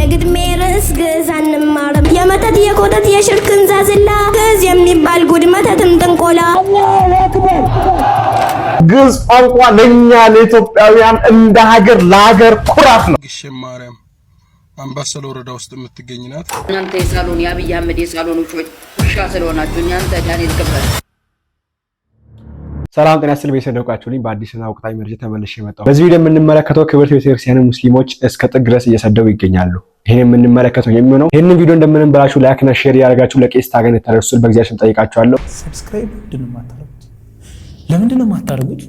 እግድሜ ርዕስ ግዕዝ አንማርም የመተት የኮተት የሽርክን ዛዝላ ግዕዝ የሚባል ጉድ መተትም ጥንቆላ ግዕዝ ቋንቋ ለኛ ለኢትዮጵያውያን እንደ ሀገር ለሀገር ኩራት ነው። ግሸን ማርያም አምባሰል ወረዳ ውስጥ የምትገኝ ናት። እናንተ የሳሎን የአብይ አህመድ የሳሎን ውሻ ስለሆናችሁ እናንተ ዳንኤል ክብረት ሰላም ጤና ይስጥልኝ። በሰደቃችሁልኝ በአዲስና ወቅታዊ መረጃ ተመልሼ መጣሁ። በዚህ ቪዲዮ የምንመለከተው ክብርት ቤተክርስቲያን ሙስሊሞች እስከ ጥግ ድረስ እየሰደቡ ይገኛሉ። ይሄን የምንመለከተው የሚሆነው ይሄንን ቪዲዮ እንደምንበላችሁ ላይክ እና ሼር ያደርጋችሁ ለቄስ ታገኝ ተደርሱል በእግዚአብሔር ጠይቃችኋለሁ። ሰብስክራይብ ለምንድን ነው የማታደርጉት?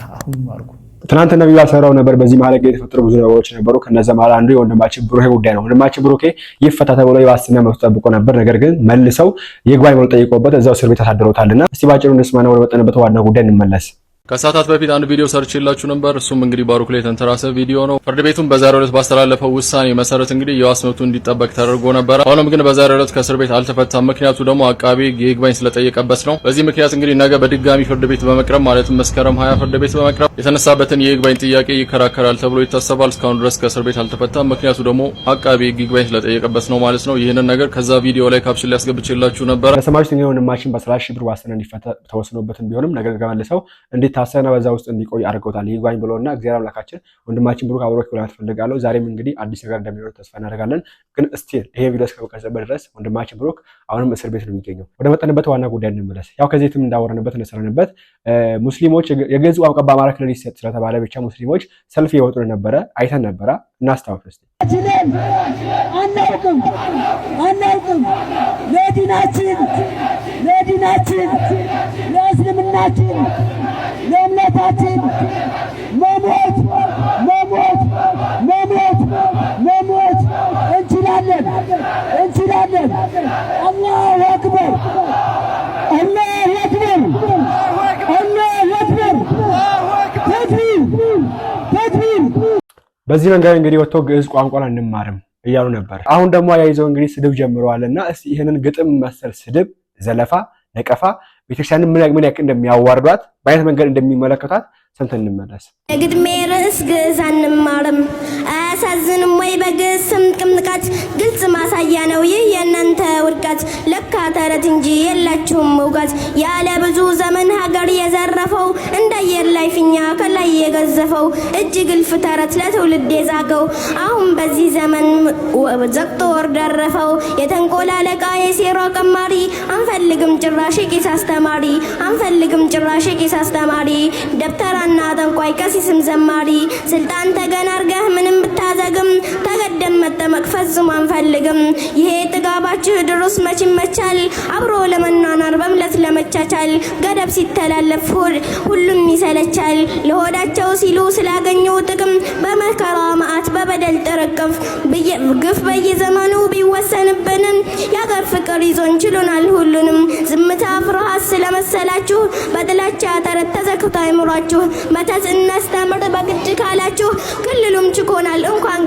አሁን ማርኩ ትናንትና ቪዲዮ አሰራው ነበር። በዚህ መሀል ላይ የተፈጠሩ ብዙ ነገሮች ነበሩ። ከነዛ መሀል አንዱ የወንድማችን ብሩኬ ጉዳይ ነው። ወንድማችን ብሩኬ ይፈታ ተብሎ የዋስትና መብት ጠብቆ ነበር። ነገር ግን መልሰው ይግባኝ ብለው ጠይቆበት እዛው እስር ቤት አሳድረውታልና እስቲ ባጭሩ እንስማና ወደ መጠንበት ዋና ጉዳይ እንመለስ። ከሰዓታት በፊት አንድ ቪዲዮ ሰርችላችሁ ነበር። እሱም እንግዲህ ባሩክ ላይ ተንተራሰ ቪዲዮ ነው። ፍርድ ቤቱም በዛሬው ዕለት ባስተላለፈው ውሳኔ መሰረት እንግዲህ የዋስ መብቱ እንዲጠበቅ ተደርጎ ነበር። ሆኖም ግን በዛሬው ዕለት ከእስር ቤት አልተፈታም። ምክንያቱ ደግሞ አቃቤ ይግባኝ ስለጠየቀበት ነው። በዚህ ምክንያት እንግዲህ ነገ በድጋሚ ፍርድ ቤት በመቅረብ ማለትም መስከረም 20 ፍርድ ቤት በመቅረብ የተነሳበትን የይግባኝ ጥያቄ ይከራከራል ተብሎ ይታሰባል። እስካሁን ድረስ ከእስር ቤት አልተፈታም። ምክንያቱ ደግሞ አቃቤ ይግባኝ ስለጠየቀበት ነው ማለት ነው። ይህንን ነገር ከዛ ቪዲዮ ላይ ካፕሽን ላይ አስገብቼላችሁ ነበር። ለሰማችሁ እንግዲህ ወንድማችን በ30 ሺህ ብር ዋስትና እንዲፈታ ተወስኖበትም ቢሆንም ነገር ግን መልሰው እንዲታሰና በዛ ውስጥ እንዲቆይ አድርገውታል። ይግባኝ ብለውና እግዚአብሔር አምላካችን ወንድማችን ብሩክ አብሮክ ብላ ተፈልጋለሁ። ዛሬም እንግዲህ አዲስ ነገር እንደሚኖር ተስፋ እናደርጋለን። ግን እስቲል ይሄ ቪዲዮ እስከበቀረጸበት ድረስ ወንድማችን ብሩክ አሁንም እስር ቤት ነው የሚገኘው። ወደ መጠንበት ዋና ጉዳይ እንመለስ። ያው ከዚህም እንዳወረንበት እንደሰራንበት ሙስሊሞች የግዕዝ ቋንቋ በአማራ ክልል ይሰጥ ስለተባለ ብቻ ሙስሊሞች ሰልፍ እየወጡ ነበረ፣ አይተን ነበረ። እናስታውስ እስቲ። አናውቅም ለዲናችን ለእስልምናችን ለእምነታችን መሞት እንችላለን። አላሁ አክበር። ተክቢር። በዚህ መንገድ እንግዲህ ወጥቶ ግዕዝ ቋንቋን አንማርም እያሉ ነበር። አሁን ደግሞ ያይዘው እንግዲህ ስድብ ጀምረዋልና እስቲ ይሄንን ግጥም መሰል ስድብ፣ ዘለፋ፣ ነቀፋ ቤተክርስቲያንን ምን ያክል እንደሚያዋርዷት በአይነት መንገድ እንደሚመለከቷት ሰምተን እንመለስ። እግድሜ ርዕስ ግዕዝ አንማርም አያሳዝንም ወይ? በግዕዝ ስም ቅምጥቃት ግልጽ ማሳያ ነው ይህ የእናንተ ውድቀት። ለካ ተረት እንጂ የላችሁም እውቀት። ያለ ብዙ ዘመን ሀገር የዘረፈው እንዳየር ላይ ፊኛ ከላይ የገዘፈው እጅ ግልፍ ተረት ለትውልድ የዛገው አሁን በዚህ ዘመን ዘግቶ ወር ደረፈው። የተንኮል አለቃ የሴራ ቀማሪ አንፈልግም ጭራሽ ቄስ አስተማሪ ደብተራና ጠንቋይ ቀሲስም ዘማሪ ስልጣን ተገን አርገህ ምንም ብታዘግም ተገደም መጠመቅ ፈጽሞ አንፈልግም። ይሄ ጥጋባችሁ ድሮስ መች ይመቻል አብሮ ለመናናር በምለት ለመቻቻል ገደብ ሲተላለፍ ሁሉም ይሰለቻል። ለሆዳቸው ሲሉ ስላገኙ ጥቅም በመከራ መዓት በበደል ጥርቅም ግፍ በየዘመኑ ቢወሰንብንም የአገር ፍቅር ይዞን ችሎናል ሁሉንም። ዝምታ ፍርሃት ስለመሰላችሁ በጥላቻ ተረት ተዘግቶ አይምሯችሁ መተት እናስተምር በግድ ካላችሁ ክልሉም ችኮናል እንኳን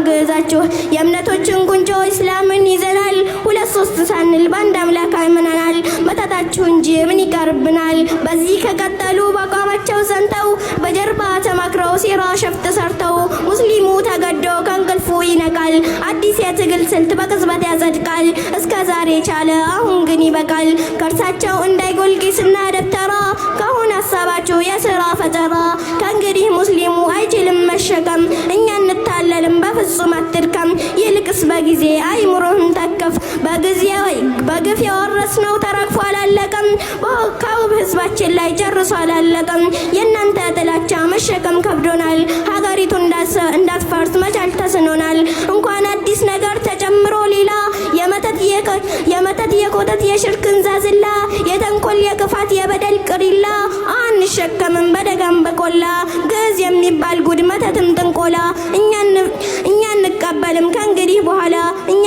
ግዕዛችሁ የእምነቶችን ጉንጮ እስላምን ይዘናል። 2-3 ሳንል በአንድ አምላክ አምነናል። መተታችሁ እንጂ ምን ይቀርብናል? በዚህ ከቀጠሉ በአቋማቸው ጸንተው በጀርባ ተማክረው ሴራ ሸፍጥ ሰርተው ሙስሊሙ ተገዶ ከእንቅልፉ ይነቃል። አዲስ የትግል ስልት በቅጽበት ያጸድቃል። እስከ ዛሬ ቻለ አሁን ግን ይበቃል። ከእርሳቸው እንዳይጎል ቄስና ደብተራ ከአሁን ሀሳባችሁ የሥራ ፈጠራ። ከእንግዲህ ሙስሊሙ አይችልም መሸከም እኛ እንታለልም በፍጹም አትድከም። ይልቅስ በጊዜ አይምሮህን ተከፍ። በግፍ የወረስነው ተረግፎ አላለቀም። ከውብ ህዝባችን ላይ ጨርሶ አላለቀም። የእናንተ ጥላቻ መሸከም ከብዶናል። ሀገሪቱ እንዳትፈርስ መቻል ተስኖናል። እንኳን አዲስ ነገር ተጨምሮ ሌላ የመተት የኮተት የሽርክን ዛዝላ የተንኮል የክፋት የበደል ቅሪላ አንሸከምም በደጋም በቆላ ግዕዝ የሚባል ጉድ መተትም ጥንቆላ እኛ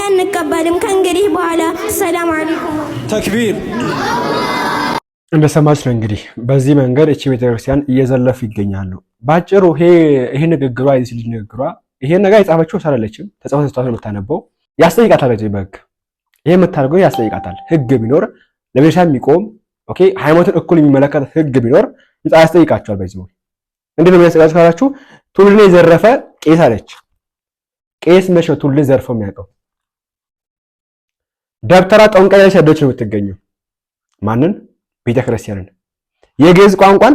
እንቀበልም ከእንግዲህ በኋላ። ሰላም አለይኩም ተክቢር። እንደሰማችሁ ነው እንግዲህ በዚህ መንገድ እቺ ቤተክርስቲያን እየዘለፉ ይገኛሉ። ባጭሩ ይሄ ንግግሯ የዚህ ልጅ ንግግሯ ይሄን ነገር የጻፈችው ሳላለችም ተጻፈው ተስተዋል የምታነበው ያስጠይቃታል። በዚህ በግ ይሄ የምታደርገው ያስጠይቃታል። ህግ ቢኖር ለቤተክርስቲያን የሚቆም ኦኬ ሃይማኖትን እኩል የሚመለከት ህግ ቢኖር ያስጠይቃቸዋል። በዚህ እንዴት ነው የሚያስጠይቃቸው ካላችሁ ትውልድን የዘረፈ ቄስ አለች። ቄስ መቼ ነው ትውልድ ዘርፎ የሚያውቀው? ደብተራ ጠንቋይ ሰደች ነው የምትገኘው። ማንን? ቤተክርስቲያንን። የግዕዝ ቋንቋን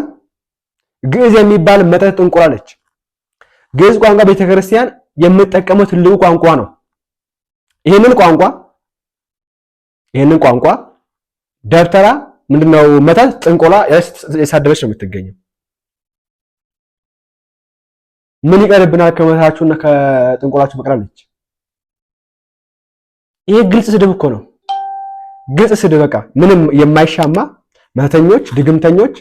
ግዕዝ የሚባል መጠጥ ጥንቁላ ነች። ግዕዝ ቋንቋ ቤተክርስቲያን የምትጠቀመው ትልቁ ቋንቋ ነው። ይሄንን ቋንቋ ደብተራ ምንድነው መተት ጥንቆላ የሳደበች ነው የምትገኘው። ምን ይቀርብናል ከመታችሁና ከጥንቆላችሁ መቅረብ ነች። ይሄ ግልጽ ስድብ እኮ ነው። ግልጽ ስድብ በቃ ምንም የማይሻማ መተተኞች፣ ድግምተኞች፣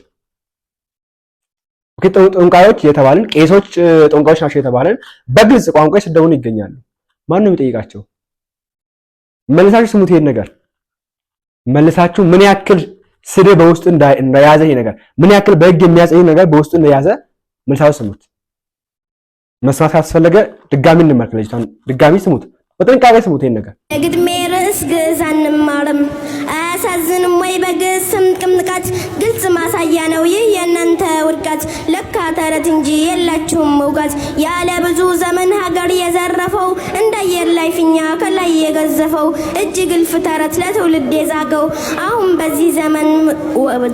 ጠንቋዮች የተባልን ቄሶች ጠንቋዮች ናቸው የተባልን በግልጽ ቋንቋ ሲሰደቡን ይገኛሉ። ማን ነው የሚጠይቃቸው? መልሳችሁ ስሙት። ይሄን ነገር መልሳችሁ ምን ያክል ስድብ በውስጡ እንደያዘ ይሄ ነገር ምን ያክል በሕግ የሚያጸይ ነገር በውስጡ እንደያዘ መልሳችሁ ስሙት። መስማት ካስፈለገ ድጋሚ እንመልከት። ልጅቷን ድጋሚ ስሙት፣ በጥንቃቄ ስሙት። ይሄን ነገር የግድሜ ርዕስ ግዕዝ አንማርም አያሳዝንም ወይ? በግዕዝ ስም ቅምጥቃት ግልጽ ማሳያ ነው ይህ የእናንተ ውድቀት። ለካ ተረት እንጂ የላችሁም እውቀት። ያለ ብዙ ዘመን ሀገር የዘረፈው እንዳየር ላይ ፊኛ ከላይ የገዘፈው እጅ ግልፍ ተረት ለትውልድ የዛገው አሁን በዚህ ዘመን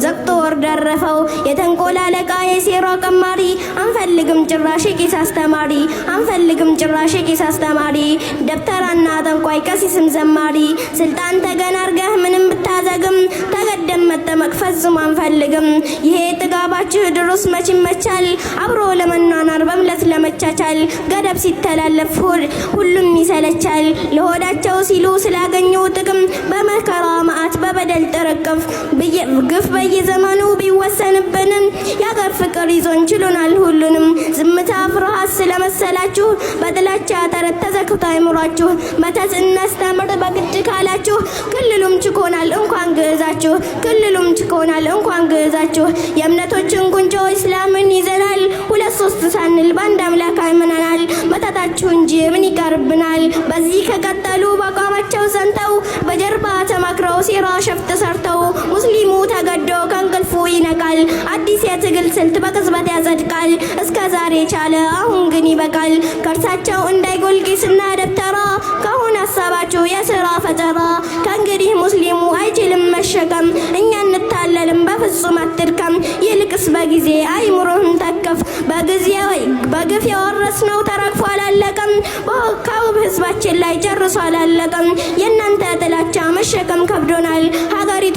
ዘግቶ ወር ደረፈው። የተንኮል አለቃ የሴራ ቀማሪ አንፈልግም ጭራሽ ቄስ አስተማሪ አንፈልግም ጭራሽ ቄስ አስተማሪ ደብተራና ጠንቋይ ቀሲስም ዘማሪ ስልጣን ተገን አርገህ ምንም ብታዘግም ተገደም መጠመቅ ፈጽሞ አንፈልግም። ይሄ ጥጋባችሁ ድሮስ መች ይመቻል አብሮ ለመኗኗር በምለት ለመቻቻል ገደብ ሲተላለፍ ሁሉም ይሰለቻል። ለሆዳቸው ሲሉ ስላገኘው ጥቅም በመከራ መዓት በበደል ጥርቅም ግፍ በየዘመኑ ቢወሰንብንም የአገር ፍቅር ይዞን ችሎናል ሁሉንም። ዝምታ ፍርሃት ስለመሰላችሁ በጥላቻ ተረት ተዘግቶ አይምሯችሁ መተት እናስተምር በግድ ካላችሁ ክልሉም ችኮናል እንኳን ግዕዛችሁ ክልሉም ችኮናል እንኳን ግዕዛችሁ። የእምነቶችን ጉንጮ እስላምን ይዘናል ሁለት ሶስት ሳንል በአንድ አምላክ አምነናል። መተታችሁ እንጂ ምን ይቀርብናል? በዚህ ከቀጠሉ በአቋማቸው ጸንተው በጀርባ ተማክረው ሴራ ሸፍጥ ሰርተው ሙስሊሙ ተገዶ ከእንቅልፉ ይነቃል። አዲስ የትግል ስልት በቅጽበት ያጸድቃል። እስከ ዛሬ ቻለ አሁን ግን ይበቃል። ከእርሳቸው እንዳይጎል ቄስና ደብተራ ከአሁን ሀሳባችሁ የሥራ ፈጠራ። ከእንግዲህ ሙስሊሙ አይችልም መሸከም እኛ እንታለልም በፍጹም አትድከም። ይልቅስ በጊዜ አይምሮህን ተከፍ በግፍ የወረስነው ተረግፎ አላለቀም። ከውብ ህዝባችን ላይ ጨርሶ አላለቀም። የእናንተ ጥላቻ መሸከም ከብዶናል። ሀገሪቱ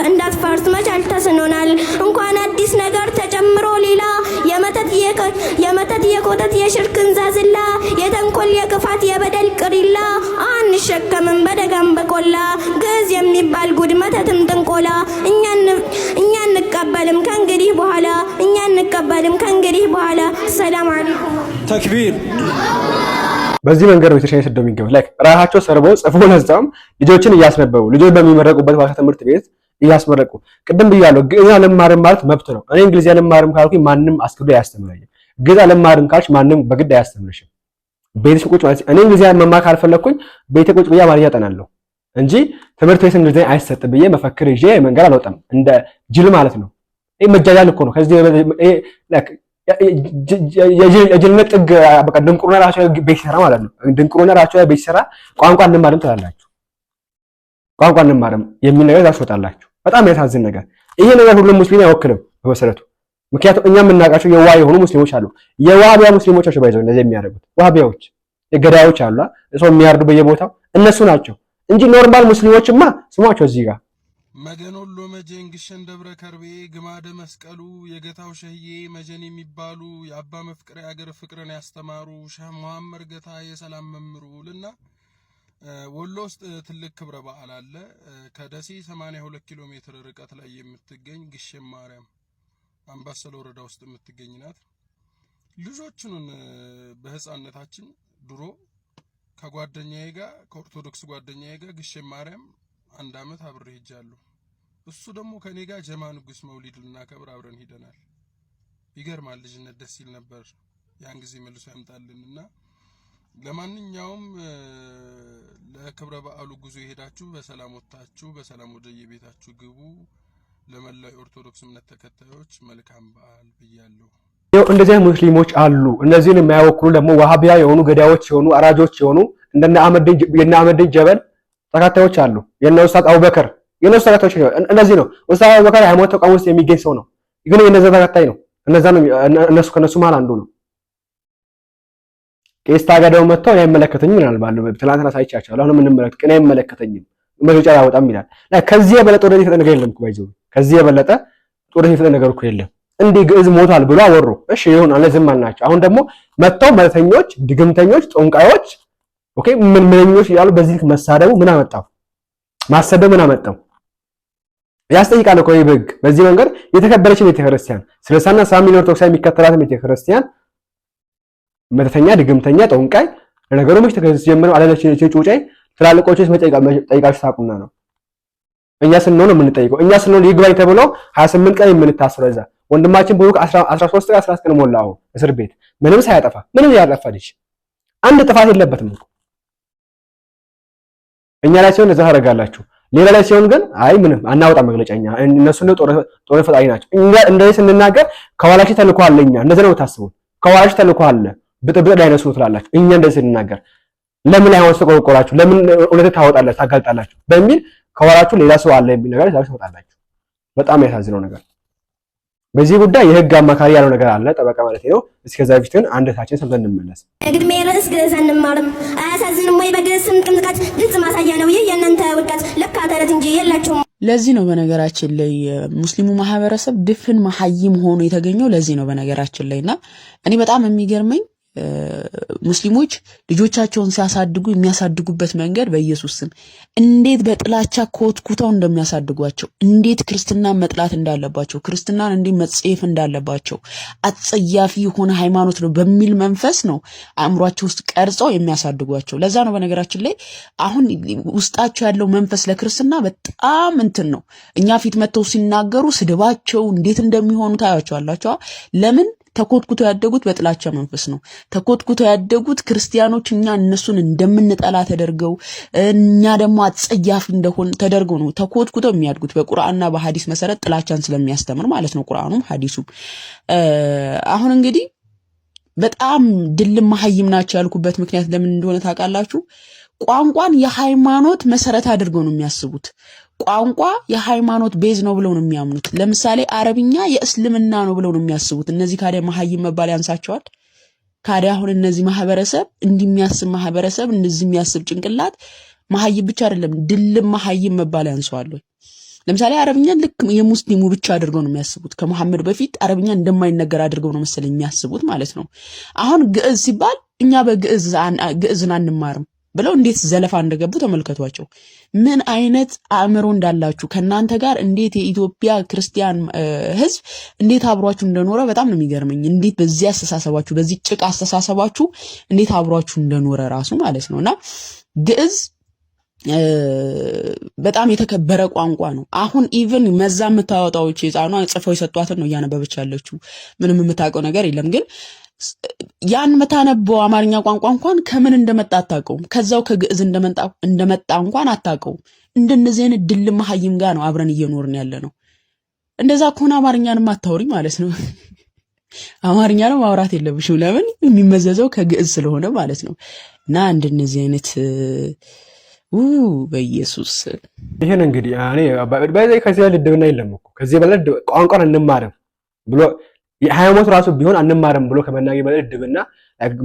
እንዳትፈርስ መቻል ተስኖናል። እንኳን አዲስ ነገር ተጨምሮ ሌላ የመተት የኮተት የሽርክን ዛዝላ የተንኮል የክፋት የበደል ቅሪላ አንሸከምም በደጋም በቆላ ግዕዝ የሚባል ጉድ መተትም ጥንቆላ እኛ እንቀበልም ከእንግዲህ በኋላ ሰላም አለይኩም ተክቢር። በዚህ መንገድ ቤተክርስቲያን ሰደው የሚገባው ላይክ ራሳቸው ሰርበው ጽፈው ለዛም ልጆችን እያስነበቡ ልጆች በሚመረቁበት ባለ ትምህርት ቤት እያስመረቁ ቅድም ብያለሁ። ግዕዝ አልማርም ማለት መብት ነው። እኔ እንግሊዝ አልማርም ካልኩኝ ማንም አስገድዶ አያስተምረኝም። ግዕዝ አልማርም ካልሽ ማንም በግድ አያስተምርሽም። ቤትሽ ቁጭ ማለት እኔ እንግሊዝ መማር ካልፈለኩኝ ቤቴ ቁጭ ብዬ አማርኛ አጠናለሁ እንጂ ትምህርት ቤት እንግሊዝ አይሰጥም ብዬ መፈክር ይዤ መንገድ አልወጣም። እንደ ጅል ማለት ነው። ይሄ መጃጃል እኮ ነው። ከዚህ የጅልነት ጥግ በቃ ድንቁርና ራሱ ቤት ይሰራ ማለት ነው። ድንቁርና ራሱ ቤት ይሰራ። ቋንቋ እንማርም ትላላችሁ። ቋንቋ እንማርም የሚል ነገር ታስወጣላችሁ። በጣም ያሳዝን ነገር። ይሄ ነገር ሁሉም ሙስሊም አይወክልም በመሰረቱ። ምክንያቱም እኛ የምናውቃቸው የዋህ የሆኑ ሙስሊሞች አሉ። የዋህቢያ ሙስሊሞች ናቸው ባይዘው እንደዚህ የሚያደርጉት ዋህቢያዎች፣ የገዳዮች አሉ ሰው የሚያርዱ በየቦታው እነሱ ናቸው እንጂ ኖርማል ሙስሊሞችማ ስሟቸው እዚህ ጋር መገኖሎ መጀን ግሸን ደብረ ከርቤ ግማደ መስቀሉ የገታው ሸህዬ መጀን የሚባሉ የአባ መፍቅሬ ሀገር ፍቅርን ያስተማሩ ሸህ መሐመድ ገታ የሰላም መምሩ ልና ወሎ ውስጥ ትልቅ ክብረ በዓል አለ። ከደሴ 82 ኪሎ ሜትር ርቀት ላይ የምትገኝ ግሸን ማርያም አምባሰል ወረዳ ውስጥ የምትገኝ ናት። ልጆቹን በህፃነታችን ድሮ ከጓደኛዬ ጋር ከኦርቶዶክስ ጓደኛዬ ጋር ግሸን ማርያም 1 አመት አብሬ ሄጃለሁ። እሱ ደግሞ ከኔ ጋር ጀማ ንጉስ መውሊድ ልናከብር አብረን ሄደናል። ይገርማል። ልጅነት ደስ ይል ነበር። ያን ጊዜ መልሶ ያምጣልንና ለማንኛውም ለክብረ በዓሉ ጉዞ የሄዳችሁ በሰላም ወጣችሁ በሰላም ወደ የቤታችሁ ግቡ። ለመላው ኦርቶዶክስ እምነት ተከታዮች መልካም በዓል ብያለሁ። እንደዚህ ሙስሊሞች አሉ። እነዚህን የማይወክሉ ደግሞ ዋሃቢያ የሆኑ ገዳዮች የሆኑ አራጆች የሆኑ እንደነ አህመድ ጀበል ተከታዮች አሉ። የነ ኡስታዝ አቡበከር የነሱ ተከታዮች እነዚህ ነው። ኡስታዝ አቡበከር ሃይማኖት ተቋም ውስጥ የሚገኝ ሰው ነው፣ ግን የነዛ ተከታይ ነው። ከነሱ መሃል አንዱ ነው። ቄስ ታጋዳው መጥተው አይመለከተኝም ይላል። ትናንትና ሳይቻቻለሁ አሁን ምን መለከት ግን አይመለከተኝም መግለጫ ያወጣም ይላል። ከዚህ የበለጠ ወደ የተጠነገ የለም እኮ ባይዘው ከዚህ የበለጠ ወደ የተጠነገ ነገር እኮ የለም። እንዲህ ግዕዝ ሞቷል ብሎ አወሩ። እሺ ይሁን አለ ዝም አልናቸው። አሁን ደግሞ መጥተው መልእክተኞች፣ ድግምተኞች፣ ጦንቃዮች ኦኬ ምንኞች ያሉ በዚህ ልክ መሳደቡ ምን አመጣው? ማሰደብ ምን አመጣው? ያስጠይቃል እኮ ይህ ህግ። በዚህ መንገድ የተከበረች ቤተክርስቲያን ስለሳና ሳሚን ኦርቶዶክስ የሚከተላት ቤተክርስቲያን መልእክተኛ፣ ድግምተኛ፣ ጦንቃይ ለነገሩ መች ተጀመረው አላለች ጩጫይ ትላልቆችስ መጠይቃችሁ ታቁና ነው። እኛ ስንሆን የምንጠይቀው እኛ ስንሆን ይግባኝ ተብሎ 28 ቀን የምንታስረው እዛ ወንድማችን ብሩክ 13 ቀን 14 ቀን ሞላው እስር ቤት ምንም ሳያጠፋ ምንም ያጠፋ ልጅ አንድ ጥፋት የለበትም እኮ። እኛ ላይ ሲሆን እዛ ታደርጋላችሁ፣ ሌላ ላይ ሲሆን ግን አይ ምንም አናወጣ መግለጫኛ እነሱ ነው ጦር ፈጣሪ ናቸው። እኛ እንደዚህ ስንናገር ከኋላችሁ ተልኮ አለ። እኛ እንደዚህ ነው ታስቡት። ከኋላችሁ ተልኮ አለ ብጥብጥ ላይ ነሱ ትላላችሁ። እኛ እንደዚህ ስንናገር ለምን አይሆን ተቆርቆራችሁ ለምን እውነት ታወጣላችሁ ታጋልጣላችሁ በሚል ከኋላችሁ ሌላ ሰው አለ የሚል ነገር ታወጣላችሁ። በጣም ያሳዝነው ነገር በዚህ ጉዳይ የህግ አማካሪ ያለው ነገር አለ ጠበቃ ማለት ነው። እስከዛ ፊት ግን አንደታችን ሰምተን እንመለስ። ግድሜ ርዕስ ግዕዝ እንማርም አያሳዝንም ወይ? በግዕዝ ስም ጥምቀት ግልጽ ማሳያ ነው። ይህ የእናንተ ውድቀት ለካ ተረት እንጂ የላችሁም። ለዚህ ነው በነገራችን ላይ ሙስሊሙ ማህበረሰብ ድፍን መሐይም ሆኖ የተገኘው ለዚህ ነው በነገራችን ላይና እኔ በጣም የሚገርመኝ ሙስሊሞች ልጆቻቸውን ሲያሳድጉ የሚያሳድጉበት መንገድ በኢየሱስ ስም እንዴት በጥላቻ ኮትኩተው እንደሚያሳድጓቸው እንዴት ክርስትናን መጥላት እንዳለባቸው ክርስትናን እንዴት መጽየፍ እንዳለባቸው አጸያፊ የሆነ ሃይማኖት ነው በሚል መንፈስ ነው አእምሯቸው ውስጥ ቀርጸው የሚያሳድጓቸው። ለዛ ነው በነገራችን ላይ አሁን ውስጣቸው ያለው መንፈስ ለክርስትና በጣም እንትን ነው። እኛ ፊት መተው ሲናገሩ ስድባቸው እንዴት እንደሚሆኑ ታያቸዋላችሁ። ለምን? ተኮትኩተው ያደጉት በጥላቻ መንፈስ ነው። ተኮትኩተው ያደጉት ክርስቲያኖች እኛ እነሱን እንደምንጠላ ተደርገው እኛ ደግሞ አጸያፊ እንደሆን ተደርገው ነው ተኮትኩተው የሚያድጉት በቁርአንና በሐዲስ መሰረት ጥላቻን ስለሚያስተምር ማለት ነው ቁርአኑም ሐዲሱም። አሁን እንግዲህ በጣም ድልም መሐይም ናቸው ያልኩበት ምክንያት ለምን እንደሆነ ታውቃላችሁ? ቋንቋን የሃይማኖት መሰረት አድርገው ነው የሚያስቡት። ቋንቋ የሃይማኖት ቤዝ ነው ብለው ነው የሚያምኑት። ለምሳሌ አረብኛ የእስልምና ነው ብለው ነው የሚያስቡት። እነዚህ ካዲያ መሐይም መባል ያንሳቸዋል። ካዲያ አሁን እነዚህ ማህበረሰብ እንደሚያስብ ማህበረሰብ እንደዚህ የሚያስብ ጭንቅላት መሐይም ብቻ አይደለም ድልም መሐይም መባል ያንሳዋል። ለምሳሌ አረብኛ ልክ የሙስሊሙ ብቻ አድርገው ነው የሚያስቡት። ከመሐመድ በፊት አረብኛ እንደማይነገር አድርገው ነው መሰለኝ የሚያስቡት ማለት ነው። አሁን ግዕዝ ሲባል እኛ በግዕዝን አንማርም ብለው እንዴት ዘለፋ እንደገቡ ተመልከቷቸው። ምን አይነት አእምሮ እንዳላችሁ ከናንተ ጋር እንዴት የኢትዮጵያ ክርስቲያን ህዝብ እንዴት አብሯችሁ እንደኖረ በጣም ነው የሚገርመኝ። እንዴት በዚህ አስተሳሰባችሁ በዚህ ጭቃ አስተሳሰባችሁ እንዴት አብሯችሁ እንደኖረ ራሱ ማለት ነውና ግዕዝ በጣም የተከበረ ቋንቋ ነው። አሁን ኢቭን መዛ የምታወጣዎች ህፃኗ ጽፈው የሰጧትን ነው እያነበበች ያለችው። ምንም የምታውቀው ነገር የለም ግን ያን መታነበው አማርኛ ቋንቋ እንኳን ከምን እንደመጣ አታውቀውም። ከዛው ከግዕዝ እንደመጣ እንኳን አታውቀውም። እንደነዚህ አይነት ድል መሐይም ጋር ነው አብረን እየኖርን ያለ ነው። እንደዛ ከሆነ አማርኛንም አታውሪ ማለት ነው። አማርኛ ነው ማውራት የለብሽም። ለምን? የሚመዘዘው ከግዕዝ ስለሆነ ማለት ነው። እና እንደነዚህ አይነት በኢየሱስ ይሄን እንግዲህ እኔ በዚህ ከዚህ በላይ ድብና የለም እኮ ከዚህ በላይ ቋንቋን እንማርም ብሎ የሃይማኖት ራሱ ቢሆን አንማርም ብሎ ከመናገር በላይ ድብና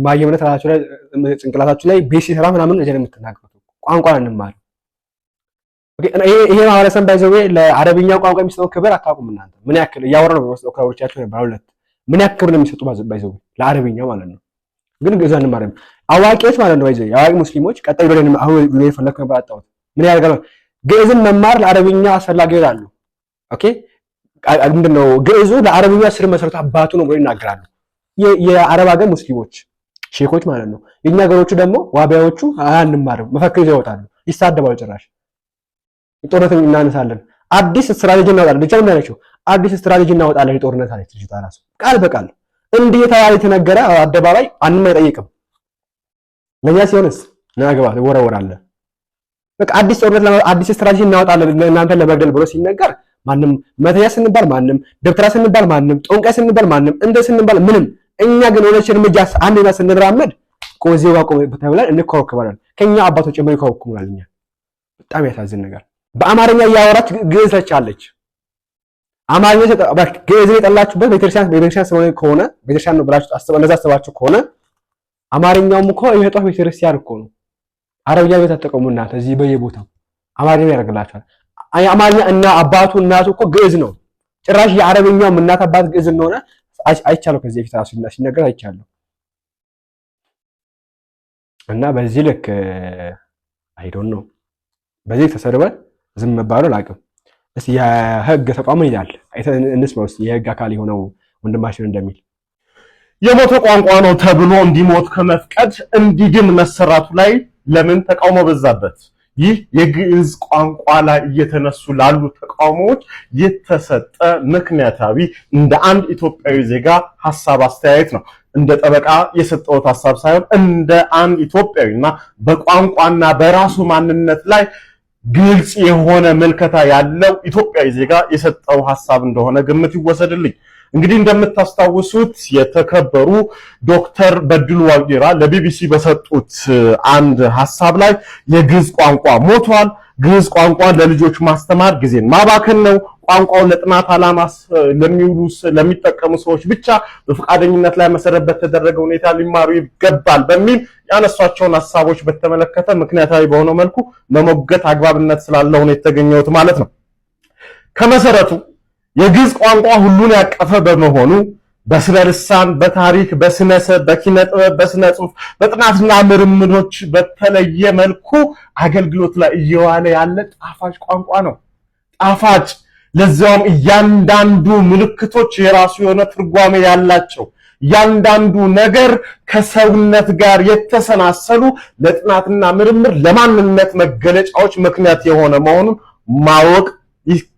ማየምነት ራሳቸው ላይ ጭንቅላታቸው ላይ ቤት ሲሰራ ምናምን እጀን የምትናገሩት ቋንቋን እንማርም። ኦኬ ይሄ ማህበረሰብ ባይዘው ለአረብኛ ቋንቋ የሚሰጠው ክብር አታውቁም እናንተ። ምን ያክል እያወራን ነው ወስደው ክብሮቻቸው ነበር ሁለት ምን ያክል ክብር እንደሚሰጡ ባይዘው ለአረብኛ ማለት ነው። ግን ግዕዝ አንማርም አዋቂዎች ማለት ነው። ባይዘው አዋቂ ሙስሊሞች ቀጣይ ወደ አሁን ቪዲዮ ፈለክ ነበር አጣሁት። ምን ያደርጋሉ? ግዕዝን መማር ለአረብኛ አስፈላጊ ይላሉ። ኦኬ ምንድነው ግዕዙ ለአረብኛ ስር መሰረቱ አባቱ ነው ብለው ይናገራሉ። የአረብ ሀገር ሙስሊሞች ሼኮች ማለት ነው። የኛ ሀገሮቹ ደግሞ ዋቢያዎቹ አንማርም መፈክር ይዘው ይወጣሉ፣ ይሳደባሉ። ጭራሽ ጦርነት እናነሳለን፣ አዲስ ስትራቴጂ እናወጣለን። ብቻ ምን ያለችው አዲስ ስትራቴጂ እናወጣለን ጦርነት አለች ልጅቷ ራሱ ቃል በቃል እንዲህ የተነገረ አደባባይ አንንም አይጠይቅም። ለኛ ሲሆንስ ናገባት ወረወራለ። በቃ አዲስ ጦርነት አዲስ ስትራቴጂ እናወጣለን እናንተን ለመግደል ብሎ ሲነገር ማንም መተያ ስንባል ማንም ደብተራ ስንባል ማንም ጦንቃይ ስንባል ማንም እንደ ስንባል ምንም እኛ ግን ወለች እርምጃ አንዴና ስንራመድ ቆዜው ጋር ተብለን እንኮረኩማለን ከኛ አባቶች ጭምር ይኮረኩሙናል እኛ በጣም ያሳዝን ነገር በአማርኛ ያወራች ግዕዝ ተቻለች አማርኛ ግዕዝ የጠላችሁበት ቤተክርስቲያን ስለሆነ ከሆነ ቤተክርስቲያን ነው ብላችሁ አስበው እንደዛ አስባችሁ ከሆነ አማርኛውም እኮ የሄጧ ቤተክርስቲያን እኮ ነው አረብኛ ቤት ተጠቀሙና እዚህ በየቦታው አማርኛ ያደርግላችኋል አማርኛ እና አባቱ እናቱ እኮ ግዕዝ ነው ጭራሽ የአረብኛው እናት አባት ግዕዝ እንደሆነ አይቻለው ከዚህ በፊት ራሱ ሲነገር አይቻለው እና በዚህ ልክ አይ ዶንት ኖ በዚህ ተሰርበ ዝም መባሉ ላቅም እስቲ የህግ ተቋም ይላል እንስማው እስቲ የህግ አካል የሆነው ወንድማችን እንደሚል የሞተ ቋንቋ ነው ተብሎ እንዲሞት ከመፍቀድ እንዲድን መሰራቱ ላይ ለምን ተቃውሞ በዛበት ይህ የግዕዝ ቋንቋ ላይ እየተነሱ ላሉ ተቃውሞዎች የተሰጠ ምክንያታዊ እንደ አንድ ኢትዮጵያዊ ዜጋ ሐሳብ አስተያየት ነው እንደ ጠበቃ የሰጠው ሐሳብ ሳይሆን እንደ አንድ ኢትዮጵያዊና በቋንቋና በራሱ ማንነት ላይ ግልጽ የሆነ መልከታ ያለው ኢትዮጵያዊ ዜጋ የሰጠው ሐሳብ እንደሆነ ግምት ይወሰድልኝ እንግዲህ እንደምታስታውሱት የተከበሩ ዶክተር በድሉ ዋቅጅራ ለቢቢሲ በሰጡት አንድ ሐሳብ ላይ የግዕዝ ቋንቋ ሞቷል ግዕዝ ቋንቋ ለልጆች ማስተማር ጊዜን ማባከን ነው ቋንቋው ለጥናት ዓላማ ለሚጠቀሙ ሰዎች ብቻ በፈቃደኝነት ላይ መሰረት በተደረገ ሁኔታ ሊማሩ ይገባል በሚል ያነሷቸውን ሐሳቦች በተመለከተ ምክንያታዊ በሆነ መልኩ መሞገት አግባብነት ስላለው ነው የተገኘው ማለት ነው ከመሰረቱ የግዕዝ ቋንቋ ሁሉን ያቀፈ በመሆኑ በስነ ልሳን በታሪክ በስነሰብ በኪነጥበብ በስነ ጽሁፍ በጥናትና ምርምሮች በተለየ መልኩ አገልግሎት ላይ እየዋለ ያለ ጣፋጭ ቋንቋ ነው ጣፋጭ ለዛውም እያንዳንዱ ምልክቶች የራሱ የሆነ ትርጓሜ ያላቸው ያንዳንዱ ነገር ከሰውነት ጋር የተሰናሰሉ ለጥናትና ምርምር ለማንነት መገለጫዎች ምክንያት የሆነ መሆኑን ማወቅ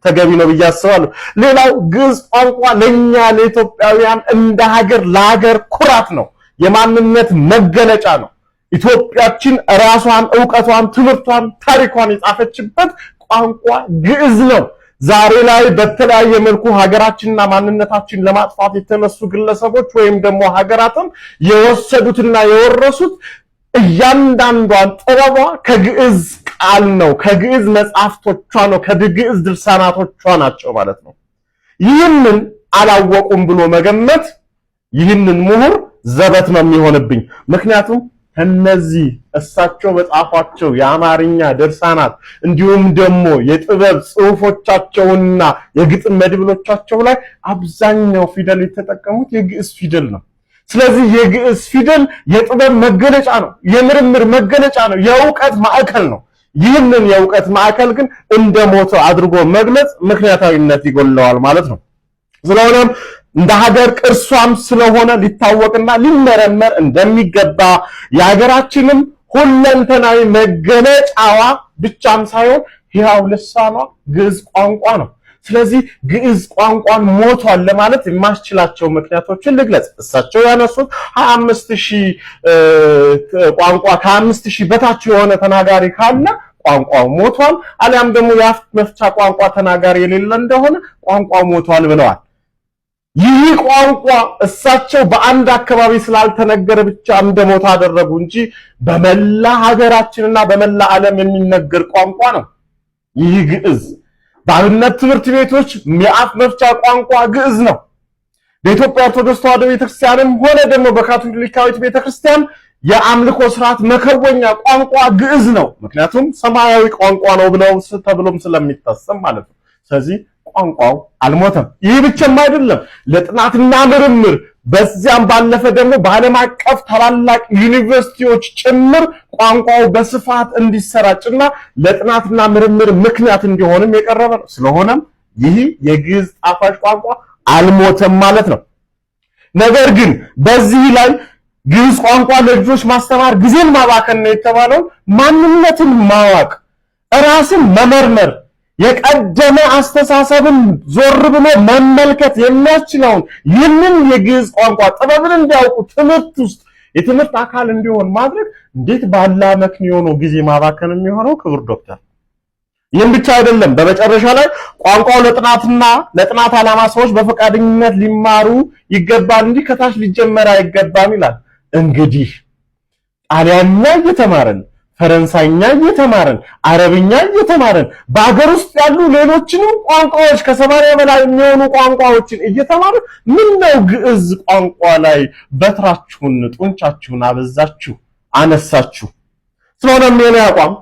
ተገቢ ነው ብያስባለሁ ሌላው ግዕዝ ቋንቋ ለኛ ለኢትዮጵያውያን እንደ ሀገር ለሀገር ኩራት ነው የማንነት መገለጫ ነው ኢትዮጵያችን ራሷን ዕውቀቷን ትምህርቷን ታሪኳን የጻፈችበት ቋንቋ ግዕዝ ነው ዛሬ ላይ በተለያየ መልኩ ሀገራችንና ማንነታችን ለማጥፋት የተነሱ ግለሰቦች ወይም ደግሞ ሀገራትም የወሰዱትና የወረሱት እያንዳንዷን ጥበቧ ከግዕዝ ቃል ነው ከግዕዝ መጻፍቶቿ ነው ከግዕዝ ድርሳናቶቿ ናቸው ማለት ነው ይህንን አላወቁም ብሎ መገመት ይህንን ምሁር ዘበት ነው የሚሆንብኝ ምክንያቱም እነዚህ እሳቸው በጻፏቸው የአማርኛ ድርሳናት እንዲሁም ደግሞ የጥበብ ጽሁፎቻቸውና የግጥም መድብሎቻቸው ላይ አብዛኛው ፊደል የተጠቀሙት የግዕዝ ፊደል ነው ስለዚህ የግዕዝ ፊደል የጥበብ መገለጫ ነው የምርምር መገለጫ ነው የዕውቀት ማዕከል ነው ይህንን የዕውቀት ማዕከል ግን እንደሞተ አድርጎ መግለጽ ምክንያታዊነት ይጎለዋል ማለት ነው ስለሆነም እንደ ሀገር ቅርሷም ስለሆነ ሊታወቅና ሊመረመር እንደሚገባ የሀገራችንም ሁለንተናዊ መገለጫዋ ብቻም ሳይሆን ሕያው ልሳኗ ግዕዝ ቋንቋ ነው ስለዚህ ግዕዝ ቋንቋን ሞቷል ለማለት የማስችላቸው ምክንያቶችን ልግለጽ እሳቸው ያነሱት 25000 ቋንቋ ከ5000 በታች የሆነ ተናጋሪ ካለ ቋንቋው ሞቷል አሊያም ደግሞ የአፍ መፍቻ ቋንቋ ተናጋሪ የሌለ እንደሆነ ቋንቋው ሞቷል ብለዋል ይህ ቋንቋ እሳቸው በአንድ አካባቢ ስላልተነገረ ብቻ እንደሞታ አደረጉ እንጂ በመላ ሀገራችንና በመላ ዓለም የሚነገር ቋንቋ ነው ይህ ግዕዝ በአብነት ትምህርት ቤቶች የአፍ መፍቻ ቋንቋ ግዕዝ ነው በኢትዮጵያ ኦርቶዶክስ ተዋሕዶ ቤተክርስቲያንም ሆነ ደግሞ በካቶሊካዊት ቤተክርስቲያን የአምልኮ ስርዓት መከወኛ ቋንቋ ግዕዝ ነው ምክንያቱም ሰማያዊ ቋንቋ ነው ብለው ተብሎም ስለሚታሰብ ማለት ነው ስለዚህ ቋንቋው አልሞተም ይህ ብቻም አይደለም ለጥናትና ምርምር በዚያም ባለፈ ደግሞ በዓለም አቀፍ ታላላቅ ዩኒቨርሲቲዎች ጭምር ቋንቋው በስፋት እንዲሰራጭና ለጥናትና ምርምር ምክንያት እንዲሆንም የቀረበ ነው ስለሆነም ይህ የግዕዝ ጣፋጭ ቋንቋ አልሞተም ማለት ነው ነገር ግን በዚህ ላይ ግዕዝ ቋንቋ ለልጆች ማስተማር ጊዜን ማባከን ነው የተባለው ማንነትን ማወቅ ራስን መመርመር የቀደመ አስተሳሰብን ዞር ብሎ መመልከት የሚያስችለውን ይህንን የግዕዝ ቋንቋ ጥበብን እንዲያውቁ ትምህርት ውስጥ የትምህርት አካል እንዲሆን ማድረግ እንዴት ባላ መክንዮ ነው ጊዜ ማባከን የሚሆነው ክቡር ዶክተር ይህም ብቻ አይደለም። በመጨረሻ ላይ ቋንቋው ለጥናት ዓላማ ሰዎች በፈቃደኝነት ሊማሩ ይገባል እንጂ ከታች ሊጀመር አይገባም ይላል። እንግዲህ ጣሊያንኛ እየተማረን፣ ፈረንሳይኛ እየተማረን፣ አረብኛ እየተማረን በአገር ውስጥ ያሉ ሌሎችንም ቋንቋዎች ከ80 በላይ የሚሆኑ ቋንቋዎችን እየተማረን ምን ነው ግዕዝ ቋንቋ ላይ በትራችሁን ጡንቻችሁን አበዛችሁ አነሳችሁ? ስለሆነም የኔ አቋም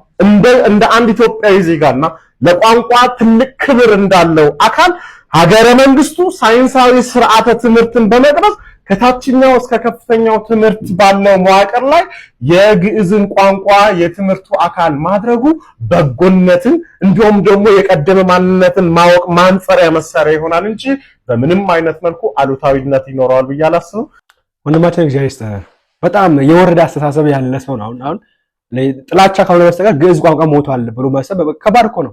እንደ አንድ ኢትዮጵያዊ ዜጋና ለቋንቋ ትልቅ ክብር እንዳለው አካል ሀገረ መንግስቱ ሳይንሳዊ ስርዓተ ትምህርትን በመቅረጽ ከታችኛው እስከ ከፍተኛው ትምህርት ባለው መዋቅር ላይ የግዕዝን ቋንቋ የትምህርቱ አካል ማድረጉ በጎነትን እንዲሁም ደግሞ የቀደመ ማንነትን ማወቅ ማንጸሪያ መሳሪያ ይሆናል እንጂ በምንም አይነት መልኩ አሉታዊነት ይኖረዋል ብዬ አላስብም። ወንድማችን እግዚአብሔር ይስጥህ። በጣም የወረደ አስተሳሰብ ያለ ሰው ነው። አሁን ጥላቻ ካልሆነ በስተቀር ግዕዝ ቋንቋ ሞቷል ብሎ ማሰብ ከባድ እኮ ነው።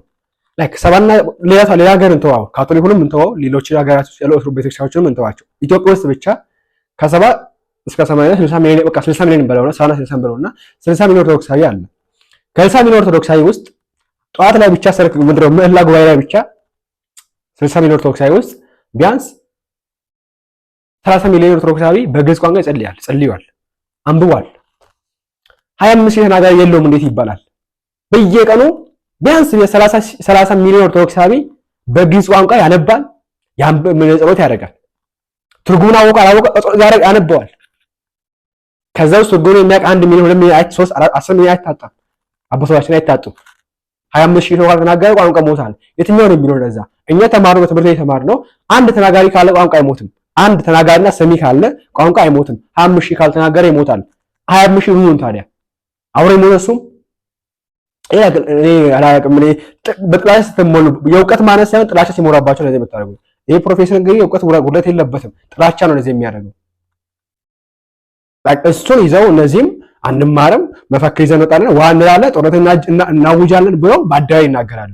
ላይክ ሰባና ሌላ ሀገር እንተዋው፣ ካቶሊኩንም እንተዋው፣ ሌሎች ሀገራት ውስጥ ያለው ቤተክርስቲያኖችንም እንተዋቸው። ኢትዮጵያ ውስጥ ብቻ ከ70 እስከ 80 60 ሚሊዮን በቃ 60 ሚሊዮን በለውና 60 በለውና 60 ሚሊዮን ኦርቶዶክሳዊ አለ። ከ60 ሚሊዮን ኦርቶዶክሳዊ ውስጥ ጠዋት ላይ ብቻ ሰርክ ምንድነው ምህላ ጉባኤ ላይ ብቻ 60 ሚሊዮን ኦርቶዶክሳዊ ውስጥ ቢያንስ 30 ሚሊዮን ኦርቶዶክሳዊ በግዕዝ ቋንቋ ጸልዩዋል፣ አንብቧል። 25 ሺህ ተናጋሪ የለውም እንዴት ይባላል? በየቀኑ ቢያንስ 30 ሚሊዮን ኦርቶዶክሳዊ በግዕዝ ቋንቋ ያነባል፣ ጸሎት ያደርጋል። ትርጉሙን አወቀ ያነበዋል። ከዛ ውስጥ ትርጉሙን የሚያውቅ 1 ሚሊዮን 2 ሚሊዮን 3 4 10 ሚሊዮን አይታጣም። አቦሰባችን አይታጡም። 25 ሺህ ተናጋሪ ተናጋሪ ቋንቋ ሞታል። የትኛው ነው የሚለው? ለዛ እኛ ተማርነው በትምህርት ላይ ተማርነው አንድ ተናጋሪ ካለ ቋንቋ አይሞትም። አንድ ተናጋሪና ሰሚ ካለ ቋንቋ አይሞትም። 25 ሺህ ካልተናገረ ይሞታል። 25 ሺህ ምን ታዲያ አውሬ ሞተሱም እኔ አላውቅም። እኔ በጥላቻ ስትሞሉ የእውቀት ማነስ ሳይሆን ጥላቻ ሲሞራባቸው ነው የምታደርጉት። ይሄ ፕሮፌሰር እንግዲህ የእውቀት ጉድለት የለበትም፣ ጥላቻ ነው እንደዚህ የሚያደርገው። እሱን ይዘው እነዚህም አንማርም መፈክር ይዘን እንወጣለን፣ ውሃ እንላለን፣ ጦርነት እናውጃለን ብለው በአደባባይ ይናገራሉ።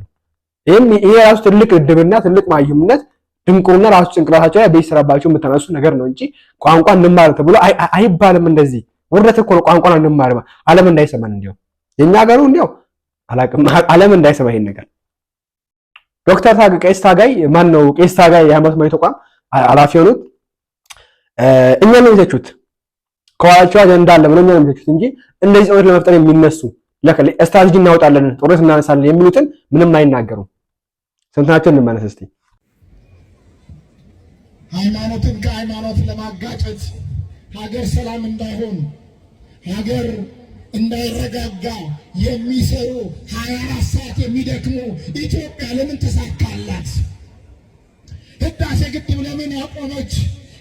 ይሄ ራሱ ትልቅ እድብና ትልቅ ማይምነት ድንቁርና ራሱ ጭንቅላታቸው ላይ ቤት ሰራባቸው የምታነሱ ነገር ነው እንጂ ቋንቋ እንማር ተብሎ አይባልም። እንደዚህ ውርደት እኮ ነው። ቋንቋን እንማር ዓለም እንዳይሰማን እንዲያው የኛ ሀገሩ እንዲያው አላውቅም፣ ዓለም እንዳይሰማ ይሄን ነገር ዶክተር ቄስ ታጋይ ማን ነው? ቄስ ታጋይ የሃይማኖት መሪ ተቋም ኃላፊ የሆኑት እኛ ነው የተቹት። ከኋላቸው አጀንዳ አለ ብለው እኛ ነው የተቹት እንጂ እንደዚህ ጦርነት ለመፍጠር የሚነሱ ለከለ ስትራቴጂ እናወጣለን ጦርነት እናነሳለን የሚሉትን ምንም አይናገሩም። ስንታቸው እንመለስ እስቲ። ሃይማኖትን ከሃይማኖት ለማጋጨት ሀገር ሰላም እንዳይሆን ሀገር እንዳይረጋጋ የሚሰሩ 24 ሰዓት የሚደክሙ ኢትዮጵያ ለምን ተሳካላት? ህዳሴ ግድብ ለምን ያቆመች?